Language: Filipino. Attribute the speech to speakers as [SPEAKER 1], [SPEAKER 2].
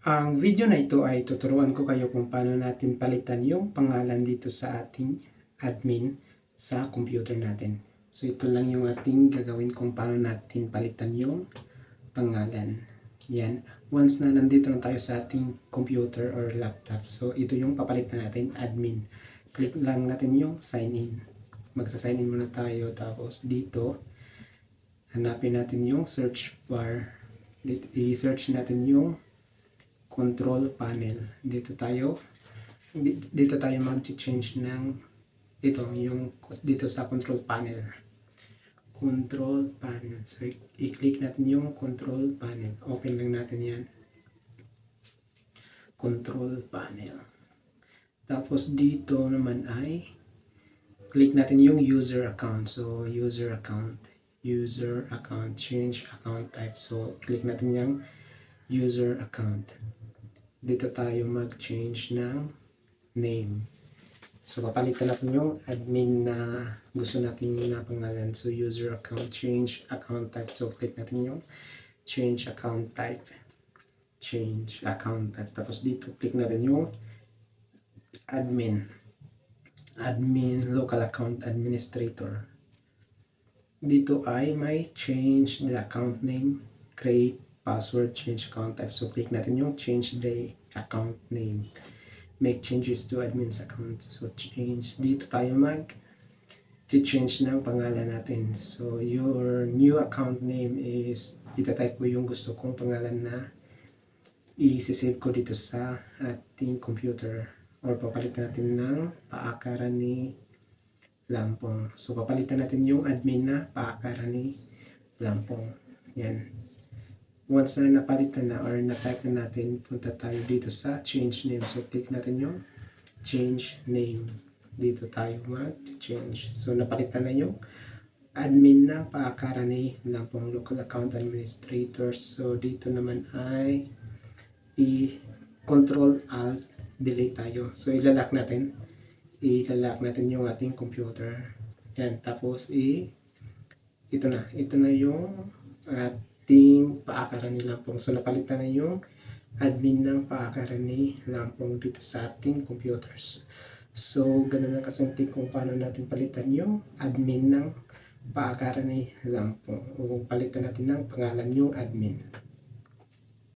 [SPEAKER 1] Ang video na ito ay tuturuan ko kayo kung paano natin palitan yung pangalan dito sa ating admin sa computer natin. So ito lang yung ating gagawin kung paano natin palitan yung pangalan. Yan. Once na nandito na tayo sa ating computer or laptop, so ito yung papalitan natin, admin. Click lang natin yung sign in. Magsa-sign in muna tayo, tapos dito hanapin natin yung search bar. I-search natin yung control panel. Dito tayo mag-change ng yung dito sa control panel. So i-click natin yung control panel. Open lang natin yan. Control panel. Tapos dito naman ay click natin yung user account. So user account, change account type. So click natin yung user account. Dito tayo mag-change ng name. So papalitan natin yung admin na gusto natin na pangalan. So user account, change account type. So click natin yung change account type. Tapos dito click natin yung admin local account administrator. Dito ay may change the account name, create password, change account type. So click natin yung change the account name, make changes to admin's account. So change, dito tayo change ng pangalan natin. So your new account name is, itatype ko yung gusto kong pangalan na i-save ko dito sa ating computer, or papalitan natin ng paakaran ni Lampong. So papalitan natin yung admin na paakaran ni Lampong. Yan. Once na napalitan na or na-type na natin, punta tayo dito sa change name. So click natin yung change name. Dito tayo mag-change. So napalitan na yung admin na paakaran ni Lampong, local account administrator. So dito naman ay i-control alt delete tayo. So ilalak natin yung ating computer. Yan. Tapos ito na yung ating paakaran ni Lampong. So napalitan na yung admin ng paakaran ni Lampong dito sa ating computers. So ganun lang kasimple kung paano natin palitan yung admin ng paakaran ni Lampong, o palitan natin ng pangalan yung admin.